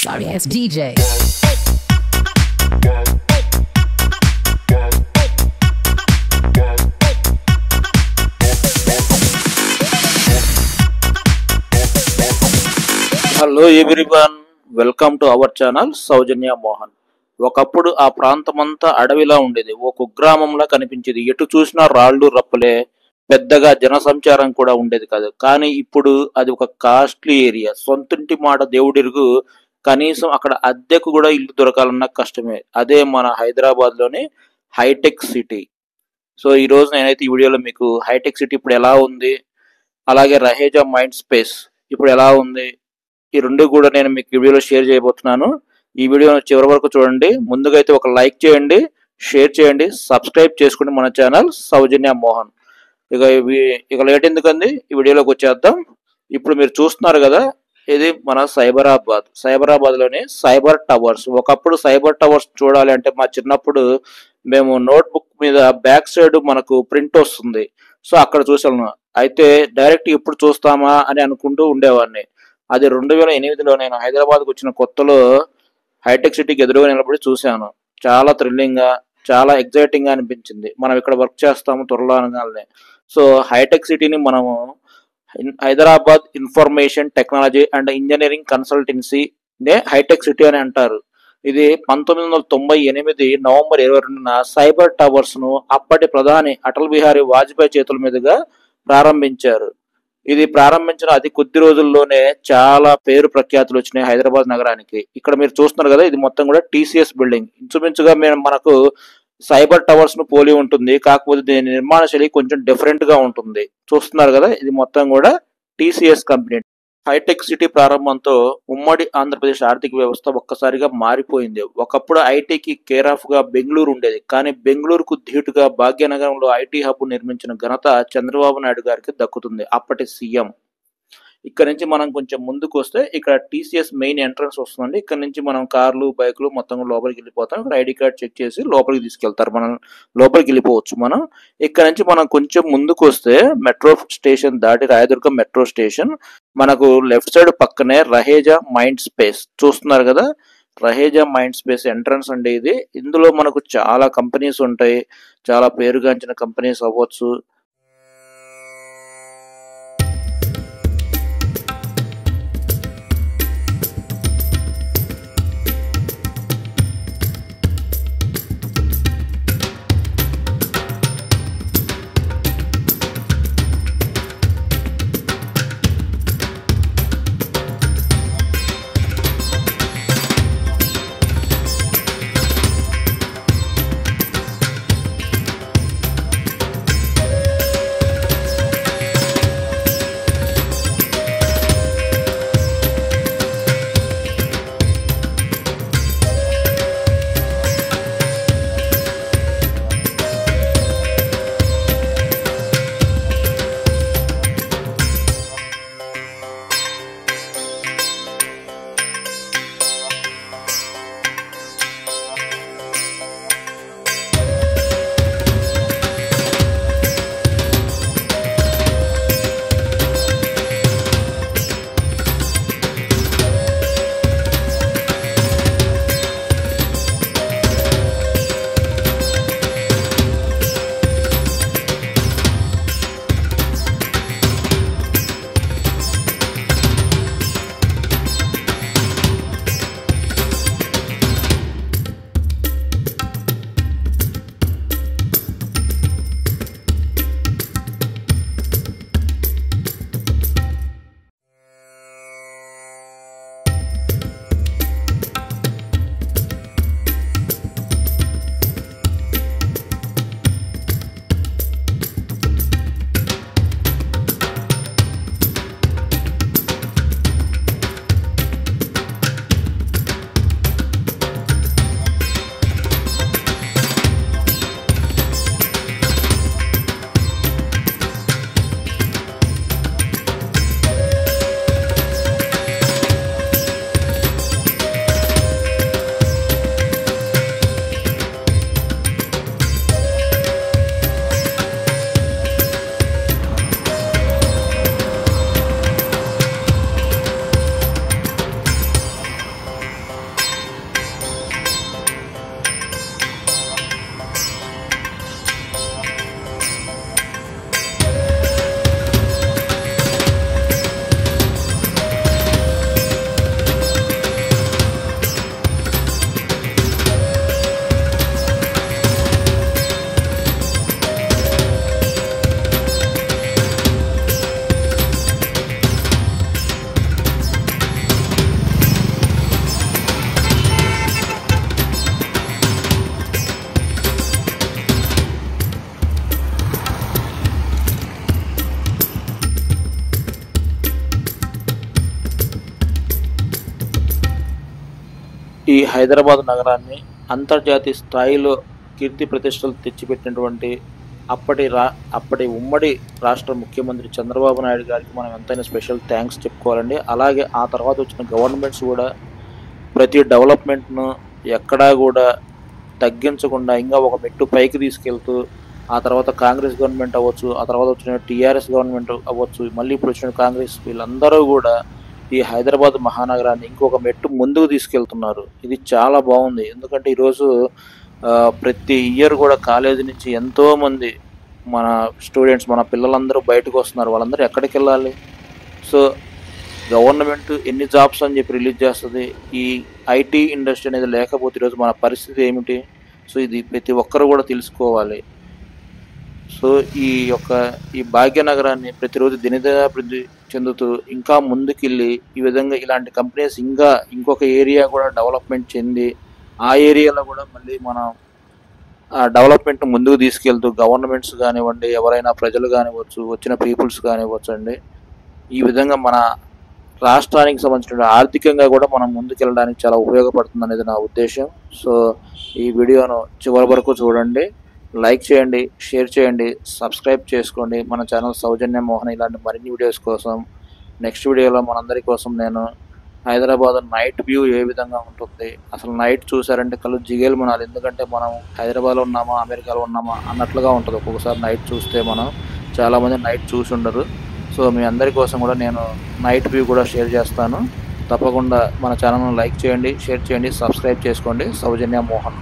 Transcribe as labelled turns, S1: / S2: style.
S1: Sorry ass DJ.
S2: Hello everyone, welcome to our channel Soujanya Mohan. ఒకప్పుడు ఆ ప్రాంతమంతా అడవిలా ఉండేది, ఓ కుగ్రామంలా కనిపించేది. ఎటు చూసినా రాళ్ళు రప్పలే, పెద్దగా జనసంచారం కూడా ఉండేది కాదు. కానీ ఇప్పుడు అది ఒక కాస్ట్లీ ఏరియా. సొంతింటి మాట దేవుడిరుగు, కనీసం అక్కడ అద్దెకు కూడా ఇల్లు దొరకాలన్నా కష్టమే. అదే మన హైదరాబాద్లోని హైటెక్ సిటీ. సో ఈ రోజు నేనైతే ఈ వీడియోలో మీకు హైటెక్ సిటీ ఇప్పుడు ఎలా ఉంది, అలాగే రహేజా మైండ్ స్పేస్ ఇప్పుడు ఎలా ఉంది, ఈ రెండు కూడా నేను మీకు ఈ వీడియోలో షేర్ చేయబోతున్నాను. ఈ వీడియోను చివరి వరకు చూడండి. ముందుగా అయితే ఒక లైక్ చేయండి, షేర్ చేయండి, సబ్స్క్రైబ్ చేసుకోండి మన ఛానల్ సౌజన్య మోహన్. ఇక లేట్ ఎందుకండి, ఈ వీడియోలోకి వచ్చేద్దాం. ఇప్పుడు మీరు చూస్తున్నారు కదా, ఇది మన సైబరాబాద్లోని సైబర్ టవర్స్. ఒకప్పుడు సైబర్ టవర్స్ చూడాలి అంటే మా చిన్నప్పుడు మేము నోట్బుక్ మీద బ్యాక్ సైడ్ మనకు ప్రింట్ వస్తుంది, సో అక్కడ చూసాను. అయితే డైరెక్ట్ ఇప్పుడు చూస్తామా అని అనుకుంటూ ఉండేవాడిని. అది 2008లో నేను హైదరాబాద్కి వచ్చిన కొత్తలో హైటెక్ సిటీకి ఎదురుగా నిలబడి చూశాను. చాలా థ్రిల్లింగ్గా, చాలా ఎగ్జైటింగ్గా అనిపించింది. మనం ఇక్కడ వర్క్ చేస్తాము త్వరలో అనగానే. సో హైటెక్ సిటీని మనము Hyderabad information technology and engineering consultancy నే హైటెక్ సిటీ అని అంటారు. ఇది 1998 నవంబర్ 22న సైబర్ టవర్స్ ను అప్పటి ప్రధాని అటల్ బిహారీ వాజ్పేయి చేతుల మీదుగా ప్రారంభించారు. ఇది ప్రారంభించిన అతి కొద్ది రోజుల్లోనే చాలా పేరు ప్రఖ్యాతులు వచ్చినాయి హైదరాబాద్ నగరానికి. ఇక్కడ మీరు చూస్తున్నారు కదా, ఇది మొత్తం కూడా టీసీఎస్ బిల్డింగ్. ఇంచుమించుగా మనకు సైబర్ టవర్స్ ను పోలి ఉంటుంది, కాకపోతే దీని నిర్మాణ శైలి కొంచెం డిఫరెంట్ గా ఉంటుంది. చూస్తున్నారు కదా, ఇది మొత్తం కూడా టీసీఎస్ కంపెనీ. హైటెక్ సిటీ ప్రారంభంతో ఉమ్మడి ఆంధ్రప్రదేశ్ ఆర్థిక వ్యవస్థ ఒక్కసారిగా మారిపోయింది. ఒకప్పుడు ఐటీకి కేర్ ఆఫ్ గా బెంగళూరు ఉండేది, కానీ బెంగళూరుకు ధీటుగా భాగ్యనగరంలో ఐటీ హబ్ నిర్మించిన ఘనత చంద్రబాబు నాయుడు గారికి దక్కుతుంది, అప్పటి సీఎం. ఇక్కడ నుంచి మనం కొంచెం ముందుకు వస్తే ఇక్కడ టీసీఎస్ మెయిన్ ఎంట్రన్స్ వస్తుందండి. ఇక్కడ నుంచి మనం కార్లు, బైకులు మొత్తం లోపలికి వెళ్ళిపోతాం. ఇక్కడ ఐడి కార్డ్ చెక్ చేసి లోపలికి తీసుకెళ్తారు, మనం లోపలికి వెళ్ళిపోవచ్చు. మనం ఇక్కడ నుంచి మనం కొంచెం ముందుకు వస్తే మెట్రో స్టేషన్ దాటి రాయదుర్గం మెట్రో స్టేషన్, మనకు లెఫ్ట్ సైడ్ పక్కనే రహేజా మైండ్ స్పేస్ చూస్తున్నారు కదా. రహేజా మైండ్ స్పేస్ ఎంట్రన్స్ అండి ఇది. ఇందులో మనకు చాలా కంపెనీస్ ఉంటాయి, చాలా పేరుగాంచిన కంపెనీస్ అవ్వచ్చు. ఈ హైదరాబాద్ నగరాన్ని అంతర్జాతీయ స్థాయిలో కీర్తి ప్రతిష్టలు తెచ్చిపెట్టినటువంటి అప్పటి ఉమ్మడి రాష్ట్ర ముఖ్యమంత్రి చంద్రబాబు నాయుడు గారికి మనం ఎంతైనా స్పెషల్ థ్యాంక్స్ చెప్పుకోవాలండి. అలాగే ఆ తర్వాత వచ్చిన గవర్నమెంట్స్ కూడా ప్రతి డెవలప్మెంట్ను ఎక్కడా కూడా తగ్గించకుండా ఇంకా ఒక మెట్టు పైకి తీసుకెళ్తూ, ఆ తర్వాత కాంగ్రెస్ గవర్నమెంట్ అవ్వచ్చు, ఆ తర్వాత వచ్చిన టీఆర్ఎస్ గవర్నమెంట్ అవ్వచ్చు, మళ్ళీ ఇప్పుడు వచ్చిన కాంగ్రెస్, వీళ్ళందరూ కూడా ఈ హైదరాబాద్ మహానగరాన్ని ఇంకొక మెట్టు ముందుకు తీసుకెళ్తున్నారు. ఇది చాలా బాగుంది. ఎందుకంటే ఈరోజు ప్రతి ఇయర్ కూడా కాలేజీ నుంచి ఎంతోమంది మన స్టూడెంట్స్, మన పిల్లలందరూ బయటకు వస్తున్నారు. వాళ్ళందరూ ఎక్కడికి వెళ్ళాలి? సో గవర్నమెంట్ ఎన్ని జాబ్స్ అని చెప్పి రిలీజ్ చేస్తుంది. ఈ ఐటీ ఇండస్ట్రీ అనేది లేకపోతే ఈరోజు మన పరిస్థితి ఏమిటి? సో ఇది ప్రతి ఒక్కరు కూడా తెలుసుకోవాలి. సో ఈ భాగ్యనగరాన్ని ప్రతిరోజు దినదినాభివృద్ధి చెందుతూ ఇంకా ముందుకెళ్ళి ఈ విధంగా ఇలాంటి కంపెనీస్ ఇంకా ఇంకొక ఏరియా కూడా డెవలప్మెంట్ చెంది ఆ ఏరియాలో కూడా మళ్ళీ మనం ఆ డెవలప్మెంట్ ముందుకు తీసుకెళ్తూ గవర్నమెంట్స్ కానివ్వండి, ఎవరైనా ప్రజలు కానివ్వచ్చు, వచ్చిన పీపుల్స్ కానివ్వచ్చు అండి, ఈ విధంగా మన రాష్ట్రానికి సంబంధించిన ఆర్థికంగా కూడా మనం ముందుకెళ్ళడానికి చాలా ఉపయోగపడుతుంది అనేది నా ఉద్దేశం. సో ఈ వీడియోను చివరి వరకు చూడండి, లైక్ చేయండి, షేర్ చేయండి, సబ్స్క్రైబ్ చేసుకోండి మన ఛానల్ సౌజన్య మోహన్. ఇలాంటి మరిన్ని వీడియోస్ కోసం నెక్స్ట్ వీడియోలో మనందరి కోసం నేను హైదరాబాద్ నైట్ వ్యూ ఏ విధంగా ఉంటుంది, అసలు నైట్ చూసారంటే కళ్ళు జిగేలు మనాలి. ఎందుకంటే మనం హైదరాబాద్లో ఉన్నామా అమెరికాలో ఉన్నామా అన్నట్లుగా ఉంటుంది ఒక్కొక్కసారి నైట్ చూస్తే. మనం చాలామంది నైట్ చూసి ఉండరు. సో మీ అందరి కోసం కూడా నేను నైట్ వ్యూ కూడా షేర్ చేస్తాను. తప్పకుండా మన ఛానల్ను లైక్ చేయండి, షేర్ చేయండి, సబ్స్క్రైబ్ చేసుకోండి. సౌజన్య మోహన్.